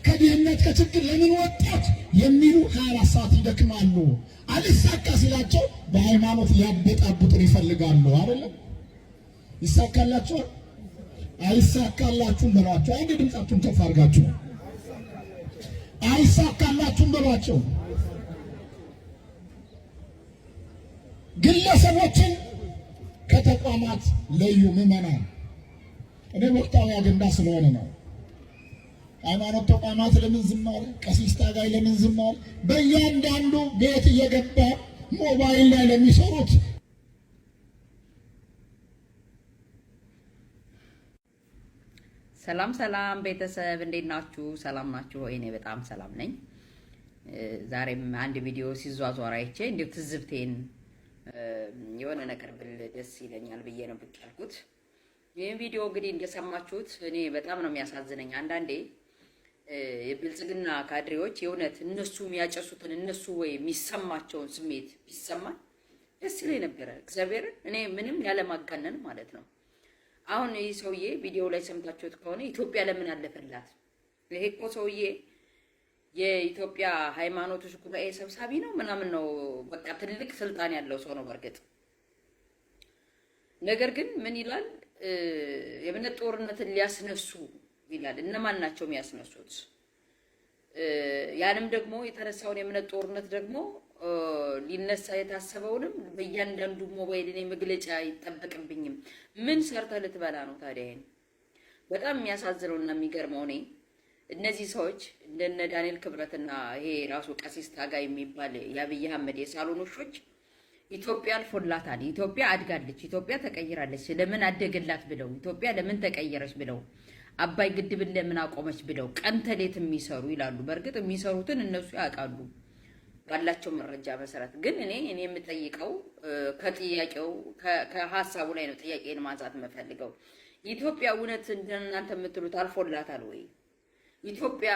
ከድህነት ከችግር ለምን ወጣች? የሚሉ 24 ሰዓት ይደክማሉ። አልሳካ ሲላቸው በሃይማኖት ሊያበጣብጡን ይፈልጋሉ። አይደለም? ይሳካላችኋል? አይሳካላችሁም በሏቸው። አንድ ድምጻችሁን ከፍ አድርጋችሁ አይሳካላችሁም በሏቸው። ግለሰቦችን ከተቋማት ለዩ። ምዕመናን፣ እኔ ወቅታዊ አጀንዳ ስለሆነ ነው። ሃይማኖት ተቋማት ለምን ዝም አለ? ቀሲስ ታጋይ ለምን ዝም አለ? በእያንዳንዱ ቤት እየገባ ሞባይል ላይ ለሚሰሩት ሰላም ሰላም ቤተሰብ እንዴት ናችሁ? ሰላም ናችሁ ወይ? እኔ በጣም ሰላም ነኝ። ዛሬም አንድ ቪዲዮ ሲዟዟር አይቼ እንዴው ትዝብቴን የሆነ ነገር ብል ደስ ይለኛል ብዬ ነው ብቅ ያልኩት። ይህን ቪዲዮ እንግዲህ እንደሰማችሁት እኔ በጣም ነው የሚያሳዝነኝ። አንዳንዴ የብልጽግና ካድሬዎች የእውነት እነሱ የሚያጨሱትን እነሱ ወይ የሚሰማቸውን ስሜት ቢሰማን ደስ ይለኝ ነበረ። እግዚአብሔርን እኔ ምንም ያለማጋነን ማለት ነው። አሁን ይህ ሰውዬ ቪዲዮ ላይ ሰምታችሁት ከሆነ ኢትዮጵያ ለምን አለፈላት? ይሄ እኮ ሰውዬ የኢትዮጵያ ሃይማኖቶች ጉባኤ ሰብሳቢ ነው ምናምን ነው። በቃ ትልቅ ስልጣን ያለው ሰው ነው በርግጥ። ነገር ግን ምን ይላል? የእምነት ጦርነትን ሊያስነሱ ይላል። እነማን ናቸው የሚያስነሱት? ያንም ደግሞ የተነሳውን የእምነት ጦርነት ደግሞ ሊነሳ የታሰበውንም በእያንዳንዱ ሞባይል እኔ መግለጫ አይጠበቅብኝም። ምን ሰርተህ ልትበላ ነው ታዲያ? ይሄን በጣም የሚያሳዝነውና የሚገርመው እኔ እነዚህ ሰዎች እንደነ ዳንኤል ክብረትና ይሄ ራሱ ቀሲስ ታጋይ የሚባል የአብይ አህመድ የሳሎን ውሾች ኢትዮጵያ አልፎላታል። ኢትዮጵያ አድጋለች። ኢትዮጵያ ተቀይራለች። ለምን አደገላት ብለው ኢትዮጵያ ለምን ተቀየረች ብለው አባይ ግድብን ለምን አቆመች ብለው ቀን ተሌት የሚሰሩ ይላሉ። በእርግጥ የሚሰሩትን እነሱ ያውቃሉ ባላቸው መረጃ መሰረት። ግን እኔ የምጠይቀው ከጥያቄው ከሐሳቡ ላይ ነው ጥያቄን ማንሳት የምፈልገው። ኢትዮጵያ እውነት እንደናንተ የምትሉት አልፎላታል ወይ? ኢትዮጵያ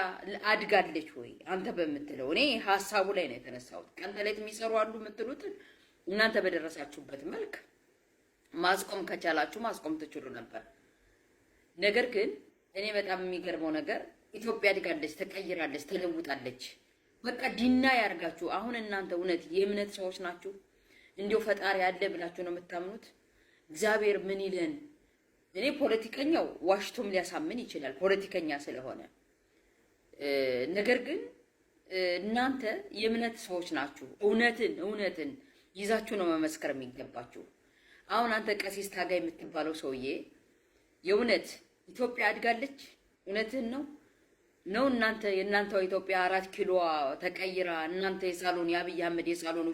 አድጋለች ወይ? አንተ በምትለው እኔ ሐሳቡ ላይ ነው የተነሳሁት። ቀን ተሌት የሚሰሩ አሉ የምትሉትን እናንተ በደረሳችሁበት መልክ ማስቆም ከቻላችሁ ማስቆም ትችሉ ነበር። ነገር ግን እኔ በጣም የሚገርመው ነገር ኢትዮጵያ አድጋለች፣ ተቀይራለች፣ ተለውጣለች። በቃ ዲና ያርጋችሁ። አሁን እናንተ እውነት የእምነት ሰዎች ናችሁ? እንዲው ፈጣሪ አለ ብላችሁ ነው የምታምኑት? እግዚአብሔር ምን ይለን? እኔ ፖለቲከኛው ዋሽቶም ሊያሳምን ይችላል ፖለቲከኛ ስለሆነ። ነገር ግን እናንተ የእምነት ሰዎች ናችሁ። እውነትን ይዛችሁ ነው መመስከር የሚገባችሁ። አሁን አንተ ቀሲስ ታጋይ የምትባለው ሰውዬ የእውነት ኢትዮጵያ አድጋለች? እውነትህን ነው? የእናንተው ኢትዮጵያ 4 ኪሎ ተቀይራ እናንተ የሳሎን የአብይ አህመድ የሳሎን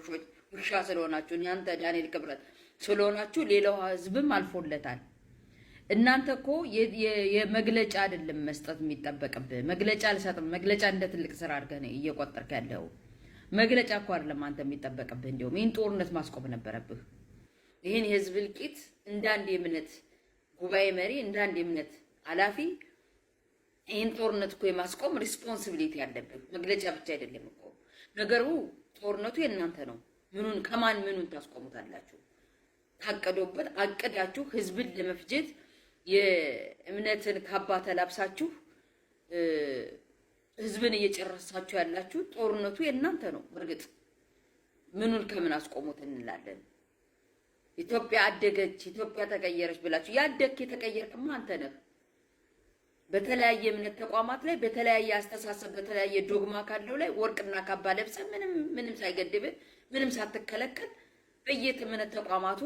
ውሻ ስለሆናችሁ እናንተ ዳንኤል ክብረት ስለሆናችሁ ሌላው ህዝብም አልፎለታል። እናንተ እኮ የመግለጫ አይደለም መስጠት የሚጠበቅብህ። መግለጫ አልሰጥም። መግለጫ እንደ ትልቅ ስራ አድርገህ ነው እየቆጠርክ ያለው። መግለጫ እኮ አይደለም አንተ የሚጠበቅብህ። እንዲያውም ይህን ጦርነት ማስቆም ነበረብህ። ይህን የህዝብ እልቂት እንደ አንድ የእምነት ጉባኤ መሪ፣ እንደ አንድ የእምነት ኃላፊ ይህን ጦርነት እኮ የማስቆም ሪስፖንሲቢሊቲ ያለብህ። መግለጫ ብቻ አይደለም እኮ ነገሩ። ጦርነቱ የእናንተ ነው። ከማን ምኑን ታስቆሙታላችሁ? ታቀዶበት አቅዳችሁ ህዝብን ለመፍጀት የእምነትን ካባ ተላብሳችሁ ህዝብን እየጨረሳችሁ ያላችሁ ጦርነቱ የእናንተ ነው። በእርግጥ ምኑን ከምን አስቆሙት እንላለን። ኢትዮጵያ አደገች፣ ኢትዮጵያ ተቀየረች ብላችሁ ያደግክ የተቀየርክማ አንተ ነህ። በተለያየ እምነት ተቋማት ላይ በተለያየ አስተሳሰብ በተለያየ ዶግማ ካለው ላይ ወርቅና ካባ ለብሰ ምንም ሳይገድብ ምንም ሳትከለከል በየእምነት ተቋማቱ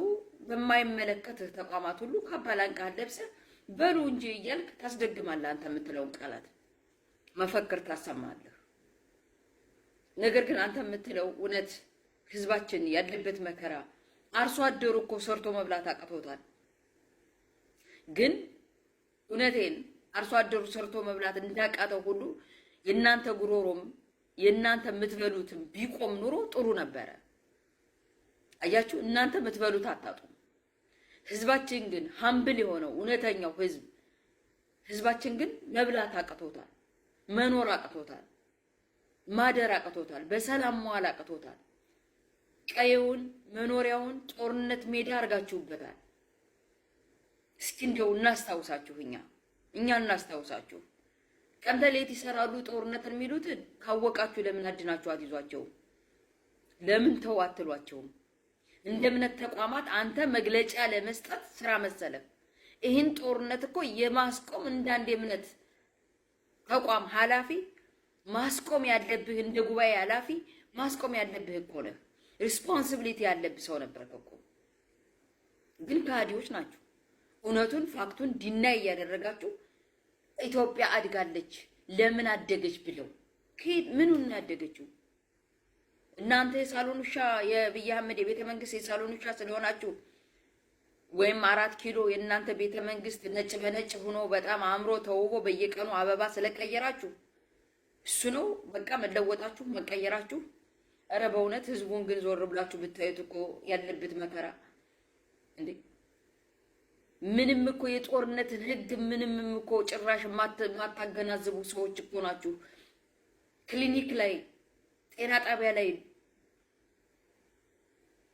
በማይመለከት ተቋማት ሁሉ ካባ ላንቃህ ለብሰ በሉ እንጂ እያልክ ታስደግማለህ። አንተ የምትለውን ቃላት መፈክር ታሰማለህ። ነገር ግን አንተ የምትለው እውነት ህዝባችን ያለበት መከራ አርሶ አደሩ እኮ ሰርቶ መብላት አቅቶታል። ግን እውነቴን አርሶ አደሩ ሰርቶ መብላት እንዳቃተው ሁሉ የእናንተ ጉሮሮም የእናንተ የምትበሉትም ቢቆም ኑሮ ጥሩ ነበረ። አያችሁ፣ እናንተ የምትበሉት አታጡም። ህዝባችን ግን ሀምብል የሆነው እውነተኛው ህዝባችን ግን መብላት አቅቶታል፣ መኖር አቅቶታል፣ ማደር አቅቶታል፣ በሰላም መዋል አቅቶታል። ቀየውን መኖሪያውን ጦርነት ሜዳ አርጋችሁበታል። እስኪ እንደው እናስታውሳችሁ፣ እኛ እናስታውሳችሁ። ቀን ተሌት ይሰራሉ ጦርነትን የሚሉትን ካወቃችሁ ለምን አድናችሁ አትይዟቸው? ለምን ተው አትሏቸውም? እንደ እምነት ተቋማት አንተ መግለጫ ለመስጠት ስራ መሰለህ። ይህን ጦርነት እኮ የማስቆም እንዳንድ የእምነት ተቋም ኃላፊ ማስቆም ያለብህ፣ እንደ ጉባኤ ኃላፊ ማስቆም ያለብህ እኮ ነህ። ሪስፖንሲቢሊቲ ያለብህ ሰው ነበርክ እኮ። ግን ከሃዲዎች ናችሁ። እውነቱን ፋክቱን ዲናይ እያደረጋችሁ ኢትዮጵያ አድጋለች ለምን አደገች ብለው ምኑን ያደገችው? እናንተ የሳሎን ውሻ የአብይ አህመድ የቤተ መንግስት የሳሎን ውሻ ስለሆናችሁ ወይም 4 ኪሎ የእናንተ ቤተ መንግስት ነጭ በነጭ ሆኖ በጣም አምሮ ተውቦ በየቀኑ አበባ ስለቀየራችሁ እሱ ነው በቃ መለወጣችሁ መቀየራችሁ። ኧረ በእውነት ህዝቡን ግን ዞር ብላችሁ ብታዩት እኮ ያለበት መከራ እንዴ! ምንም እኮ የጦርነትን ህግ ምንም እኮ ጭራሽ ማታገናዝቡ ሰዎች እኮ ናችሁ። ክሊኒክ ላይ ጤና ጣቢያ ላይ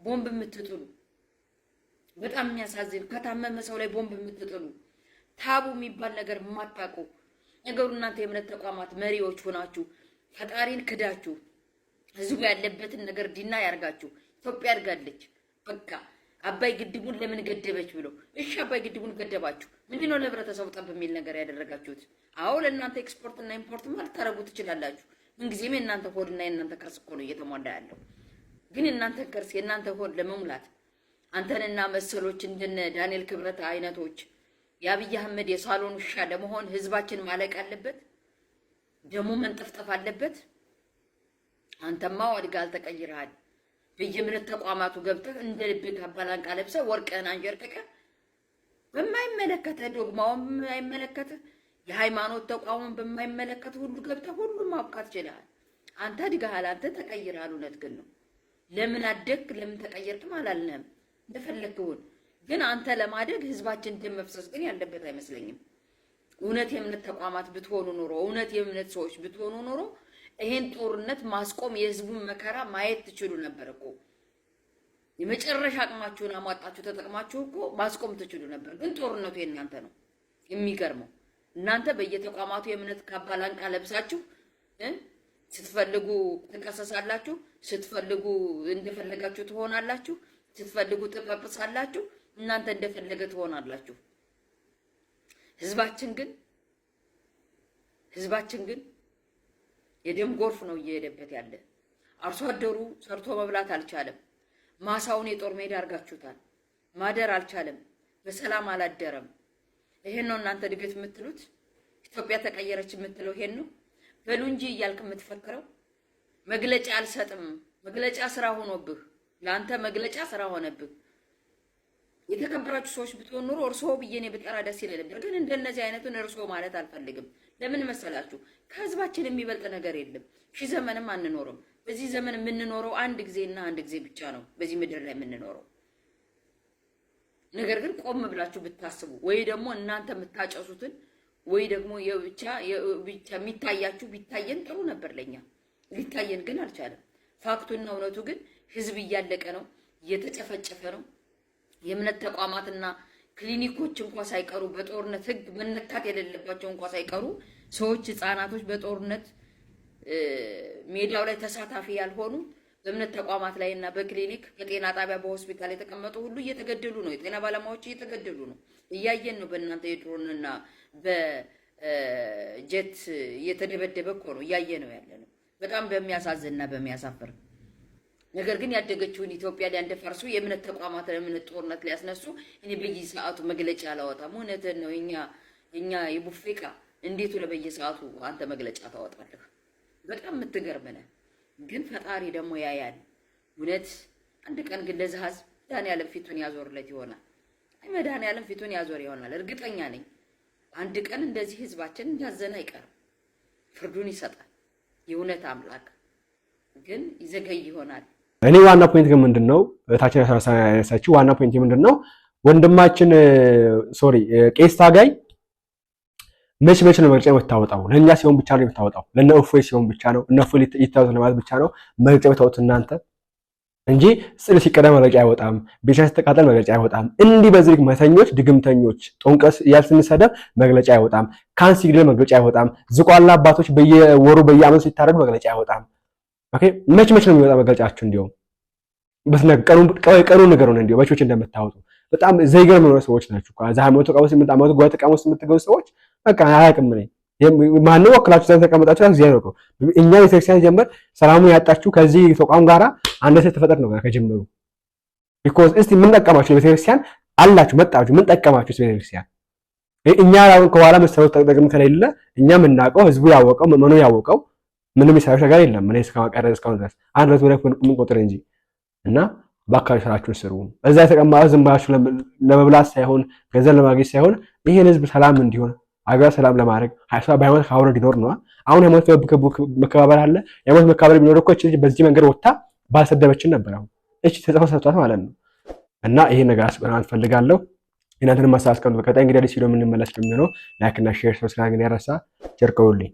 ቦምብ የምትጥሉ በጣም የሚያሳዝን፣ ከታመመ ሰው ላይ ቦምብ የምትጥሉ ታቡ የሚባል ነገር የማታውቁ ነገሩ እናንተ የእምነት ተቋማት መሪዎች ሆናችሁ ፈጣሪን ክዳችሁ ህዝቡ ያለበትን ነገር ዲና ያርጋችሁ። ኢትዮጵያ አድጋለች በቃ አባይ ግድቡን ለምን ገደበች ብሎ እሺ፣ አባይ ግድቡን ገደባችሁ ምንድነው ለህብረተሰቡ ጠብ የሚል ነገር ያደረጋችሁት? አዎ ለእናንተ ኤክስፖርት እና ኢምፖርት ማለት ታረጉ ትችላላችሁ። ምንጊዜም የእናንተ ሆድና የእናንተ ከርስ እኮ ነው እየተሟላ ያለው። ግን የእናንተ ከርስ የእናንተ ሆድ ለመሙላት አንተንና መሰሎች እንደነ ዳንኤል ክብረት አይነቶች የአብይ አህመድ የሳሎን ውሻ ለመሆን ህዝባችን ማለቅ አለበት፣ ደሞ መንጠፍጠፍ አለበት። አንተማ አድጋል፣ ተቀይረሃል። በየእምነት ተቋማቱ ገብተህ እንደ ልብህ አባላንቃ ለብሰህ ወርቅህን አንጀርቅቀህ በማይመለከተ ዶግማውን በማይመለከተ የሃይማኖት ተቋሙን በማይመለከተ ሁሉ ገብተህ ሁሉም ማብቃት ይችላል። አንተ አድገሃል፣ አንተ ተቀይረሃል። እውነት ግን ነው። ለምን አደግ ለምን ተቀየርክም አላልንም። እንደፈለግውን ግን አንተ ለማደግ ህዝባችን ደም መፍሰስ ግን ያለበት አይመስለኝም። እውነት የእምነት ተቋማት ብትሆኑ ኖሮ እውነት የእምነት ሰዎች ብትሆኑ ኖሮ ይሄን ጦርነት ማስቆም የህዝቡን መከራ ማየት ትችሉ ነበር እኮ። የመጨረሻ አቅማችሁን አሟጣችሁ ተጠቅማችሁ እኮ ማስቆም ትችሉ ነበር። ግን ጦርነቱ የእናንተ ነው። የሚገርመው እናንተ በየተቋማቱ የእምነት ካባላንቃ ለብሳችሁ ስትፈልጉ ትከሰሳላችሁ፣ ስትፈልጉ እንደፈለጋችሁ ትሆናላችሁ፣ ስትፈልጉ ትቀጥሳላችሁ። እናንተ እንደፈለገ ትሆናላችሁ። ህዝባችን ግን የደም ጎርፍ ነው እየሄደበት ያለ። አርሶ አደሩ ሰርቶ መብላት አልቻለም። ማሳውን የጦር ሜዳ አርጋችሁታል። ማደር አልቻለም። በሰላም አላደረም። ይሄን ነው እናንተ ድገት የምትሉት? ኢትዮጵያ ተቀየረች የምትለው ይሄን ነው? በሉ እንጂ እያልክ የምትፈክረው መግለጫ አልሰጥም። መግለጫ ስራ ሆኖብህ፣ ለአንተ መግለጫ ስራ ሆነብህ። የተከበራችሁ ሰዎች ብትሆኑ ኑሮ እርሶ ብዬኔ ብጠራ ደስ ይል ነበር። ግን እንደነዚህ አይነቱን እርሶ ማለት አልፈልግም። ለምን መሰላችሁ? ከህዝባችን የሚበልጥ ነገር የለም። ሺህ ዘመንም አንኖርም። በዚህ ዘመን የምንኖረው አንድ ጊዜና አንድ ጊዜ ብቻ ነው በዚህ ምድር ላይ የምንኖረው። ነገር ግን ቆም ብላችሁ ብታስቡ ወይ ደግሞ እናንተ የምታጨሱትን ወይ ደግሞ የብቻ የሚታያችሁ ቢታየን ጥሩ ነበር ለኛ። ሊታየን ግን አልቻለም። ፋክቱና እውነቱ ግን ህዝብ እያለቀ ነው፣ እየተጨፈጨፈ ነው። የእምነት ተቋማትና ክሊኒኮች እንኳን ሳይቀሩ በጦርነት ህግ መነካት የሌለባቸው እንኳን ሳይቀሩ ሰዎች ህፃናቶች በጦርነት ሜዳው ላይ ተሳታፊ ያልሆኑ በእምነት ተቋማት ላይና በክሊኒክ በጤና ጣቢያ በሆስፒታል የተቀመጡ ሁሉ እየተገደሉ ነው። የጤና ባለሙያዎች እየተገደሉ ነው። እያየን ነው። በእናንተ የድሮንና በጀት እየተደበደበ እኮ ነው እያየ ነው ያለ ነው። በጣም በሚያሳዝንና በሚያሳፍር ነገር ግን ያደገችውን ኢትዮጵያ ሊያንደፈርሱ የእምነት ተቋማት ለእምነት ጦርነት ሊያስነሱ እኔ በየሰዓቱ መግለጫ አላወጣም። እውነትህን ነው። እኛ የቡፌቃ እንዴቱ ለበየሰዓቱ አንተ መግለጫ ታወጣለህ? በጣም የምትገርም ነህ። ግን ፈጣሪ ደግሞ ያያል። እውነት አንድ ቀን ግን ለዚህ ህዝብ መድኃኒዓለም ፊቱን ያዞርለት ይሆናል። መድኃኒዓለም ፊቱን ያዞር ይሆናል። እርግጠኛ ነኝ አንድ ቀን እንደዚህ ህዝባችን እንዳዘነ አይቀርም። ፍርዱን ይሰጣል የእውነት አምላክ። ግን ይዘገይ ይሆናል። እኔ ዋና ፖይንት ግን ምንድነው ታችን ያሳሳችሁ ዋና ፖይንት ምንድነው ወንድማችን ቄስ ታጋይ መች ነው መግለጫ የምታወጣው? ለኛ ሲሆን ብቻ ነው የምታወጣው? ለነ እፎይ ሲሆን ብቻ ነው? እነ እፎይ ይታወቱ ለማለት ብቻ ነው መግለጫ የምታወጡት እናንተ እንጂ ጽል ሲቀደም መግለጫ አይወጣም። ቤተክርስቲያን ስትቃጠል መግለጫ አይወጣም። እንዲህ በዚህ መተኞች፣ ድግምተኞች፣ ጦንቀስ ያልስንሰደብ መግለጫ አይወጣም። ካንሲል መግለጫ አይወጣም። ዝቋላ አባቶች በየወሩ በየአመቱ ሲታረዱ መግለጫ አይወጣም። ኦኬ መች ነው የሚወጣ መግለጫችሁ? እንዲያውም ቀኑ ነገር ነው። እንዲያው መቾች እንደምታወጡ በጣም ዘይገርም ነው ሰዎች ናችሁ። ከዛ ሃይማኖት ተቃውሞ ሲመጣ ጓት ተቃውሞ የምትገቡ ሰዎች በቃ አያውቅም ነኝ ማነው ወክላችሁ ዘንድ ተቀመጣችሁ እዚህ ነው። እኛ ቤተክርስቲያን ጀመር ሰላሙን ያጣችሁ ከዚህ ተቋም ጋራ አንድ ሰው ተፈጠር ነው ከጀመሩ because እስቲ ምን ጠቀማችሁ? ቤተክርስቲያን አላችሁ መጣችሁ ምን ጠቀማችሁ? ቤተክርስቲያን እኛ አሁን ከኋላ መሰረት ተጠቅም ከሌለ እኛ የምናውቀው ህዝቡ ያወቀው ምኑ ያወቀው ምንም ይሰራሽ ነገር የለም። እኔ እስካሁን ድረስ አንድ ለት ወደ ምን ቆጥረ እንጂ እና ባካችሁ ስራችሁን ስሩ። እዛ የተቀመጣችሁ ዝም ብላችሁ ለመብላት ሳይሆን ገንዘብ ለማግኘት ሳይሆን ይሄን ህዝብ ሰላም እንዲሆን አገር ሰላም ለማድረግ ሃይማኖት አብሮ እንዲኖር ነው። አሁን ሃይማኖት መከባበር አለ። ሃይማኖት መከባበር ቢኖር እኮ በዚህ መንገድ ወጣ ባልሰደበችን ነበር። አሁን እቺ ተጻፈሰቷት ማለት ነው። እና ይሄ ነገር አስበናል ፈልጋለሁ። እናንተንም ማሳስከን በቀጣይ እንግዲህ ዲስ ቪዲዮ የምንመለስ ነው። ላይክ እና ሼር ሰብስክራይብ ያረሳ ቸርቀውልኝ